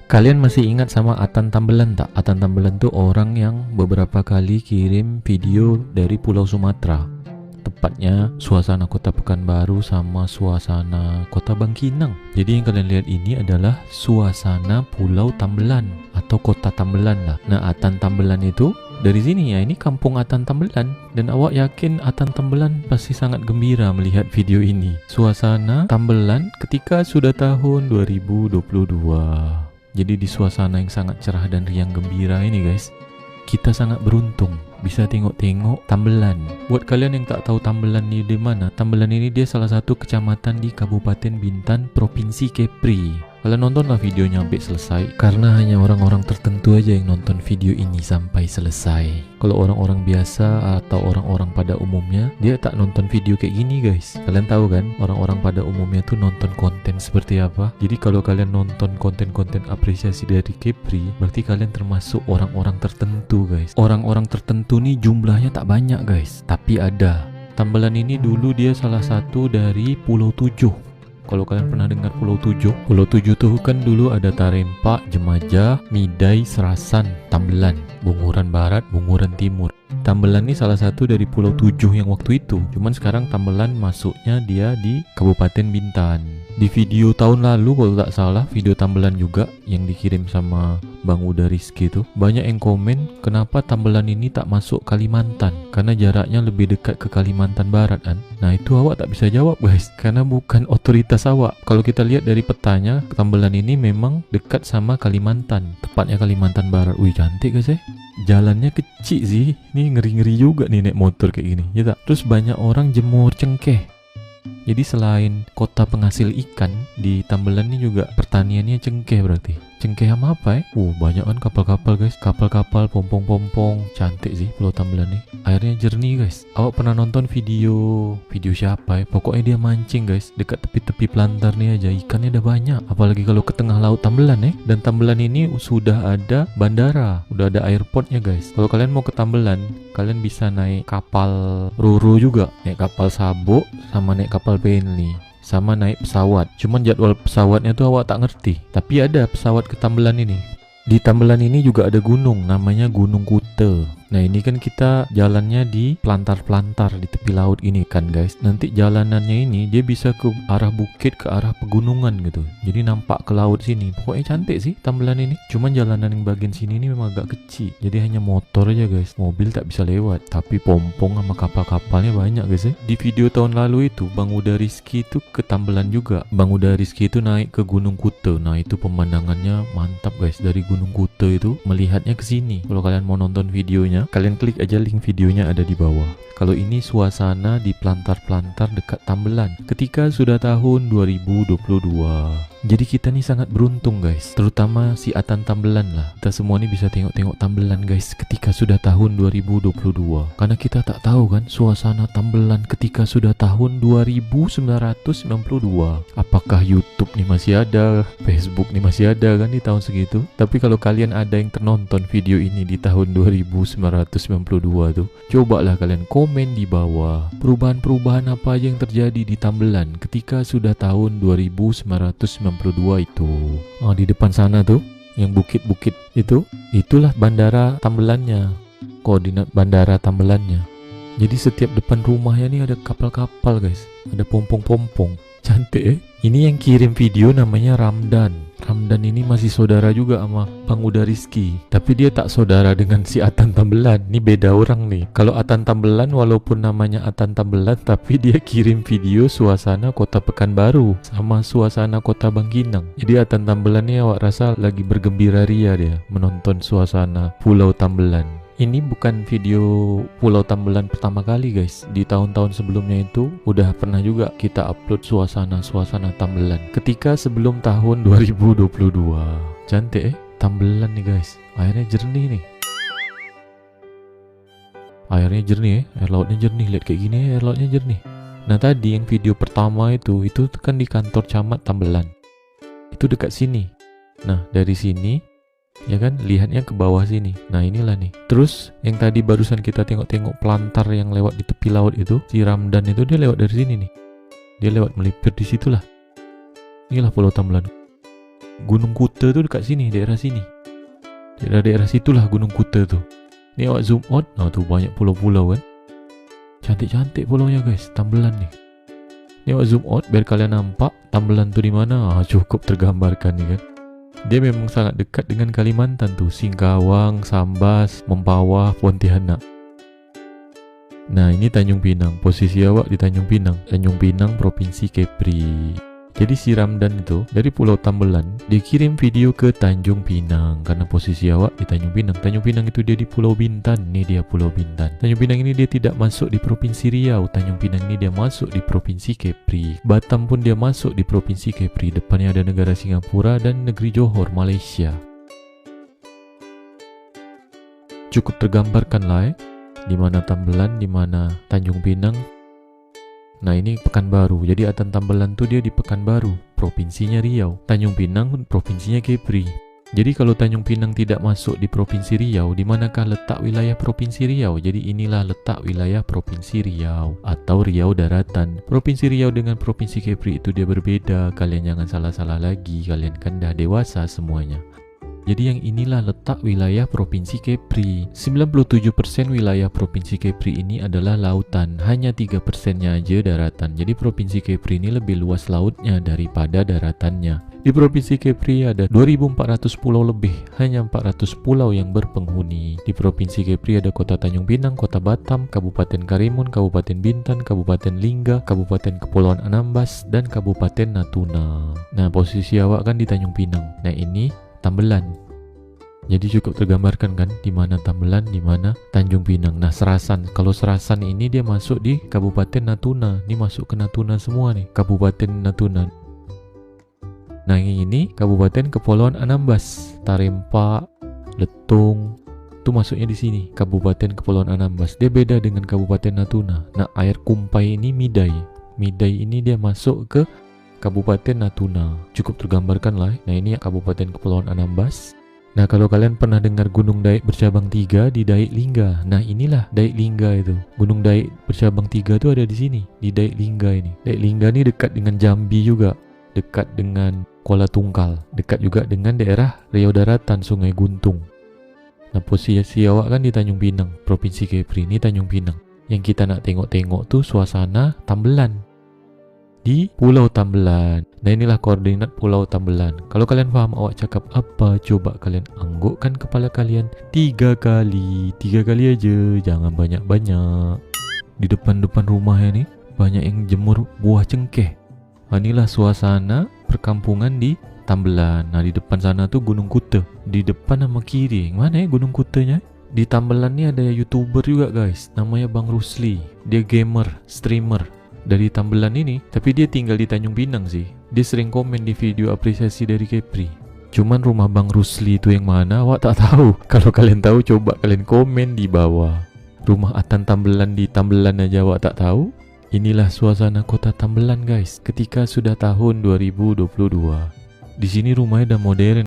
Kalian masih ingat sama Atan Tambelan tak? Atan Tambelan tuh orang yang beberapa kali kirim video dari Pulau Sumatera. Tepatnya suasana kota Pekanbaru sama suasana kota Bangkinang. Jadi yang kalian lihat ini adalah suasana Pulau Tambelan atau kota Tambelan lah. Nah, Atan Tambelan itu dari sini ya, ini kampung Atan Tambelan. Dan awak yakin Atan Tambelan pasti sangat gembira melihat video ini. Suasana Tambelan ketika sudah tahun 2022. Jadi di suasana yang sangat cerah dan riang gembira ini guys, kita sangat beruntung bisa tengok-tengok Tambelan. Buat kalian yang tak tahu Tambelan ini di mana, Tambelan ini dia salah satu kecamatan di Kabupaten Bintan, Provinsi Kepri. Kalian nontonlah videonya sampai selesai, karena hanya orang-orang tertentu aja yang nonton video ini sampai selesai. Kalau orang-orang biasa atau orang-orang pada umumnya, dia tak nonton video kayak gini guys. Kalian tahu kan, orang-orang pada umumnya tuh nonton konten seperti apa. Jadi kalau kalian nonton konten-konten apresiasi dari Kepri, berarti kalian termasuk orang-orang tertentu guys. Orang-orang tertentu nih jumlahnya tak banyak guys, tapi ada. Tambelan ini dulu dia salah satu dari Pulau 7. Kalau kalian pernah dengar Pulau 7, Pulau 7 tuh kan dulu ada Tarempa, Jemaja, Midai, Serasan, Tambelan, Bunguran Barat, Bunguran Timur. Tambelan ini salah satu dari Pulau 7 yang waktu itu. Cuman sekarang Tambelan masuknya dia di Kabupaten Bintan. Di video tahun lalu kalau tak salah, video Tambelan juga yang dikirim sama Bang Uda Rizky itu, banyak yang komen kenapa Tambelan ini tak masuk Kalimantan, karena jaraknya lebih dekat ke Kalimantan Barat kan. Nah itu awak tak bisa jawab guys, karena bukan otoritas awak. Kalau kita lihat dari petanya, Tambelan ini memang dekat sama Kalimantan, tepatnya Kalimantan Barat. Wih cantik guys ya. Jalannya kecil sih, ini ngeri-ngeri juga nih naik motor kayak gini ya tak? Terus banyak orang jemur cengkeh. Jadi selain kota penghasil ikan, di Tambelan ini juga pertaniannya cengkeh berarti. Cengkeh sama apa ya? Banyak kan kapal-kapal guys. Kapal-kapal, pompong-pompong. Cantik sih Pulau Tambelan nih. Airnya jernih guys. Awak pernah nonton video siapa ya? Pokoknya dia mancing guys, dekat tepi-tepi pelantar nih aja. Ikannya udah banyak. Apalagi kalau ke tengah laut Tambelan ya. Dan Tambelan ini sudah ada bandara. Udah ada airportnya guys. Kalau kalian mau ke Tambelan, kalian bisa naik kapal Roro juga. Naik kapal Sabuk sama naik kapal Penly. Sama naik pesawat. Cuman jadwal pesawatnya tuh awak tak ngerti. Tapi ada pesawat ke Tambelan ini. Di Tambelan ini juga ada gunung, namanya Gunung Kute. Nah ini kan kita jalannya di pelantar-pelantar di tepi laut ini kan guys. Nanti jalanannya ini dia bisa ke arah bukit, ke arah pegunungan gitu. Jadi nampak ke laut sini. Pokoknya cantik sih Tambelan ini. Cuman jalanan yang bagian sini ini memang agak kecil. Jadi hanya motor aja guys. Mobil tak bisa lewat. Tapi pompong sama kapal-kapalnya banyak guys ya. Di video tahun lalu itu Bang Uda Rizky itu ke Tambelan juga. Bang Uda Rizky itu naik ke Gunung Kute. Nah itu pemandangannya mantap guys. Dari Gunung Kute itu melihatnya ke sini. Kalau kalian mau nonton videonya, kalian klik aja link videonya ada di bawah. Kalau ini suasana di pelantar-pelantar dekat Tambelan ketika sudah tahun 2022. Jadi kita nih sangat beruntung guys, terutama si Atan Tambelan lah. Kita semua nih bisa tengok-tengok Tambelan guys ketika sudah tahun 2022. Karena kita tak tahu kan suasana Tambelan ketika sudah tahun 2992. Apakah YouTube nih masih ada, Facebook nih masih ada kan di tahun segitu. Tapi kalau kalian ada yang nonton video ini di tahun 2992 tuh, cobalah kalian komen di bawah perubahan-perubahan apa aja yang terjadi di Tambelan ketika sudah tahun 2992 itu. Di depan sana tuh yang bukit-bukit itu, itulah bandara Tambelannya, koordinat bandara Tambelannya. Jadi setiap depan rumahnya nih ada kapal-kapal guys, ada pompong-pompong. Cantik ya. Ini yang kirim video namanya Ramdan. Ramdan ini masih saudara juga sama Bang Uda Rizky, tapi dia tak saudara dengan si Atan Tambelan. Ini beda orang nih. Kalau Atan Tambelan walaupun namanya Atan Tambelan, tapi dia kirim video suasana kota Pekanbaru sama suasana kota Bangkinang. Jadi Atan Tambelan ini awak rasa lagi bergembira ria dia menonton suasana Pulau Tambelan. Ini bukan video Pulau Tambelan pertama kali guys. Di tahun-tahun sebelumnya itu udah pernah juga kita upload suasana Tambelan ketika sebelum tahun 2022. Cantik Tambelan nih guys. Airnya jernih nih. Airnya jernih air lautnya jernih. Lihat kayak gini air lautnya jernih. Nah tadi yang video pertama itu kan di kantor camat Tambelan. Itu dekat sini. Nah dari sini Ya kan, lihatnya ke bawah sini. Nah inilah nih. Terus yang tadi barusan kita tengok-tengok pelantar yang lewat di tepi laut itu, si Ramdan itu dia lewat dari sini nih. Dia lewat melipir di situlah. Inilah Pulau Tambelan. Gunung Kuta tuh dekat sini, daerah sini. Daerah situlah Gunung Kuta tuh. Ini awak zoom out, nah tuh banyak pulau-pulau kan. Cantik-cantik pulaunya guys, Tambelan nih. Ini awak zoom out biar kalian nampak Tambelan tuh di mana. Cukup tergambarkan nih kan. Dia memang sangat dekat dengan Kalimantan tuh, Singkawang, Sambas, Mempawah, Pontianak. Nah ini Tanjung Pinang, posisi awak di Tanjung Pinang. Tanjung Pinang, Provinsi Kepri. Jadi si Ramdan itu dari Pulau Tambelan dikirim video ke Tanjung Pinang karena posisi awak di Tanjung Pinang. Tanjung Pinang itu dia di Pulau Bintan. Ini dia Pulau Bintan. Tanjung Pinang ini dia tidak masuk di Provinsi Riau. Tanjung Pinang ini dia masuk di Provinsi Kepri. Batam pun dia masuk di Provinsi Kepri. Depannya ada negara Singapura dan negeri Johor, Malaysia. Cukup tergambarkan lah di mana Tambelan, di mana Tanjung Pinang. Nah ini Pekanbaru, jadi Atan Tambelan tuh dia di Pekanbaru, provinsinya Riau. Tanjung Pinang provinsinya Kepri. Jadi kalau Tanjung Pinang tidak masuk di Provinsi Riau, di manakah letak wilayah Provinsi Riau? Jadi inilah letak wilayah Provinsi Riau atau Riau Daratan. Provinsi Riau dengan Provinsi Kepri itu dia berbeda. Kalian jangan salah-salah lagi, kalian kan dah dewasa semuanya. Jadi yang inilah letak wilayah Provinsi Kepri. 97% wilayah Provinsi Kepri ini adalah lautan, hanya 3%-nya aja daratan. Jadi Provinsi Kepri ini lebih luas lautnya daripada daratannya. Di Provinsi Kepri ada 2.400 pulau lebih, hanya 400 pulau yang berpenghuni. Di Provinsi Kepri ada Kota Tanjung Pinang, Kota Batam, Kabupaten Karimun, Kabupaten Bintan, Kabupaten Lingga, Kabupaten Kepulauan Anambas, dan Kabupaten Natuna. Nah posisi awak kan di Tanjung Pinang. Nah ini Tambelan. Jadi cukup tergambarkan kan di mana Tambelan, di mana Tanjung Pinang. Nah, Serasan. Kalau Serasan ini dia masuk di Kabupaten Natuna. Ini masuk ke Natuna semua nih, Kabupaten Natuna. Nah, yang ini Kabupaten Kepulauan Anambas, Tarempa, Letung. Itu masuknya di sini, Kabupaten Kepulauan Anambas. Dia beda dengan Kabupaten Natuna. Nah, air Kumpai ini Midai. Midai ini dia masuk ke Kabupaten Natuna. Cukup tergambarkan lah. Nah ini Kabupaten Kepulauan Anambas. Nah kalau kalian pernah dengar Gunung Daik bercabang 3 di Daik Lingga. Nah inilah Daik Lingga itu. Gunung Daik bercabang 3 itu ada di sini, di Daik Lingga ini. Daik Lingga ini dekat dengan Jambi juga, dekat dengan Kuala Tungkal, dekat juga dengan daerah Riau Daratan, Sungai Guntung. Nah posisi awak kan di Tanjung Pinang, Provinsi Kepri. Ini Tanjung Pinang. Yang kita nak tengok-tengok tuh suasana Tambelan di Pulau Tambelan. Nah inilah koordinat Pulau Tambelan. Kalau kalian paham awak cakap apa, coba kalian anggukkan kepala kalian 3 kali. 3 kali aja, jangan banyak-banyak. Di depan-depan rumahnya nih banyak yang jemur buah cengkeh. Nah, inilah suasana perkampungan di Tambelan. Nah di depan sana tuh Gunung Kuta. Di depan sama kiri, mana ya Gunung Kutanya? Di Tambelan nih ada YouTuber juga guys, namanya Bang Rusli. Dia gamer, streamer dari Tambelan ini, tapi dia tinggal di Tanjung Pinang sih. Dia sering komen di video apresiasi dari Kepri. Cuman rumah Bang Rusli itu yang mana, awak tak tahu. Kalau kalian tahu coba kalian komen di bawah. Rumah Atan Tambelan di Tambelan aja awak tak tahu. Inilah suasana kota Tambelan guys, ketika sudah tahun 2022. Di sini rumahnya udah modern.